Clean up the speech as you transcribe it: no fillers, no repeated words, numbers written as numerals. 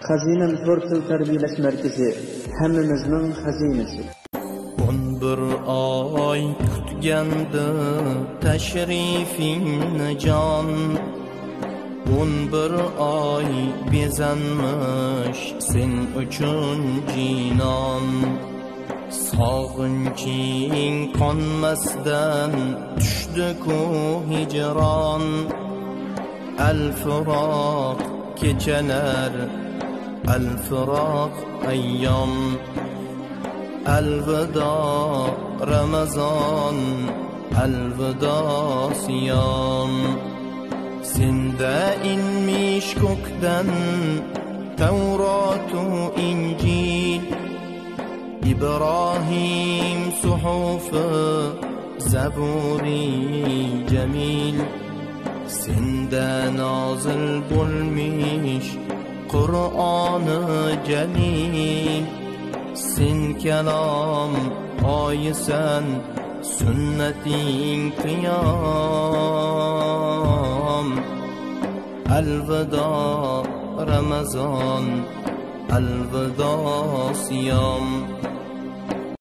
Xazinem Tortil Tarbiyalash Markazi hammamizning xazinasi. 11 oy kutgandi tashrifingni jon, 11 oy bezanmish sen uchun jinon. Sog'inching qonmasdan tushdi-ku hijron, al-firoq kechalar, al-firoq ayyom. Alvido Ramazon, alvido siyom. Senda inmish ko'kdan Tavrotu Injil, İbrahim suhufi Zaburi Jamil. Senda nozil bo'lmish Qur'oni Jalil. Sen kalom oyisan, sunnating qiyom. Alvido Ramazon, alvido siyom.